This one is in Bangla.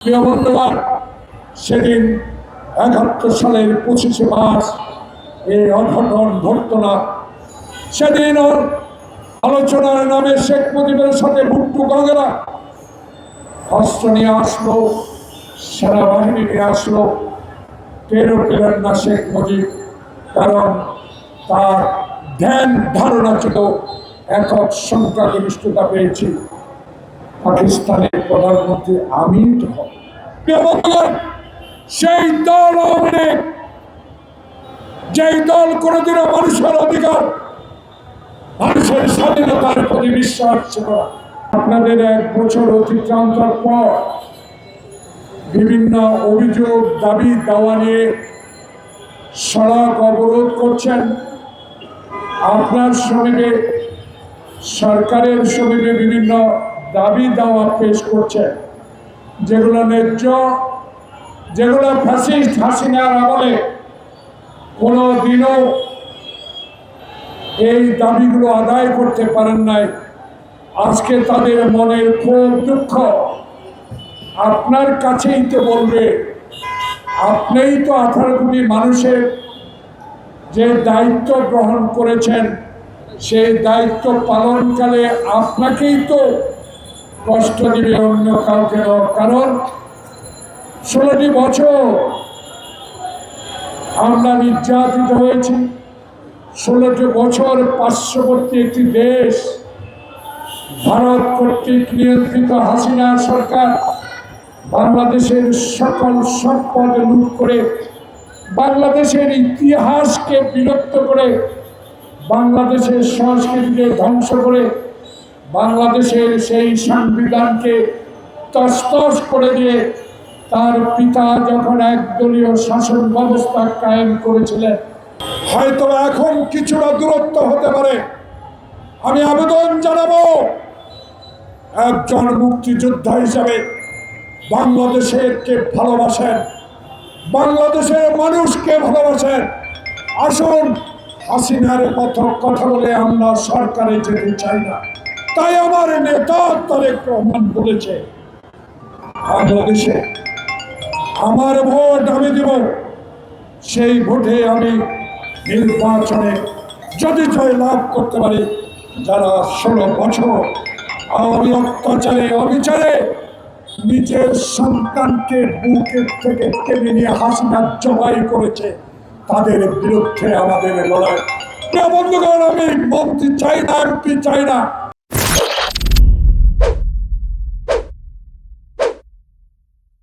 প্রিয় বন্ধুগণ, সেদিন ৭১ সালের ২৫শে মার্চ এই অঘটন ঘটত না। সেদিন ওর আলোচনার নামে শেখ মুজিবের সাথে ভুট্টু গঙ্গেরা অস্ত্র নিয়ে আসলো, সেনাবাহিনী নিয়ে আসলো। টেরও পেলেন না শেখ মুজিব, কারণ তার ধ্যান ধারণা ছিল একক সংখ্যাগরিষ্ঠতা পেয়েছি, পাকিস্তানের প্রধানমন্ত্রী আমি তো হব। সেই দল আওয়ামী লীগ, যেই দল কোনোদিনও মানুষের অধিকার, মানুষের স্বাধীনতার প্রতি বিশ্বাস ছিল না, আপনাদের ১ বছর অতিক্রান্তর পর বিভিন্ন অভিযোগ দাবি দাওয়া নিয়ে সড়ক অবরোধ করছেন। আপনার শ্রমিকে সরকারের শ্রমিকে বিভিন্ন দাবি দাওয়া পেশ করছে, যেগুলো ন্যায্য, যেগুলো ফ্যাসিস্ট হাসিনার আমলে কোনো দিনও এই দাবিগুলো আদায় করতে পারেন নাই। আজকে তাদের মনের খুব দুঃখ। আপনার কাছেই তো বলবে, আপনিই তো ১৮ কোটি মানুষের যে দায়িত্ব গ্রহণ করেছেন, সেই দায়িত্ব পালনকালে আপনাকেই তো কষ্ট দিবে, অন্য কাউকে নয়। কারণ ১৬টি বছর আমরা নির্যাতিত হয়েছি। ১৬টি বছর পার্শ্ববর্তী একটি দেশ ভারত কর্তৃক নিয়ন্ত্রিত হাসিনা সরকার বাংলাদেশের সকল সম্পদ লুট করে, বাংলাদেশের ইতিহাসকে বিলুপ্ত করে, বাংলাদেশের সংস্কৃতিকে ধ্বংস করে, বাংলাদেশের সেই সংবিধানকে তছনছ করে দিয়ে তার পিতা যখন একদলীয় শাসন ব্যবস্থা কায়েম করেছিলেন, হয়তো এখন কিছুটা দূরত্ব হতে পারে। আমি আবেদন জানাবো, একজন মুক্তিযোদ্ধা হিসাবে বাংলাদেশের কে ভালোবাসেন, বাংলাদেশের মানুষকে ভালোবাসেন, আসুন হাসিনার কথা বলে আমরা সরকারে যেতে চাই না। তাই আমার নেতা তারেক রহমান বলেছে, বাংলাদেশে আমার ভোট আমি দেব, সেই ভোটে আমি নির্বাচনে যদি জয় লাভ করতে পারি, যারা ১৬ বছর আওয়ামী অত্যাচারে অবিচারে নিজের সন্তানকে বুকের থেকে টেনে নিয়ে হাসিনা জবাই করেছে, তাদের বিরুদ্ধে আমাদের লড়াই। বন্ধুগণ, আমি মন্ত্রী চাই না, এমপি চাই না,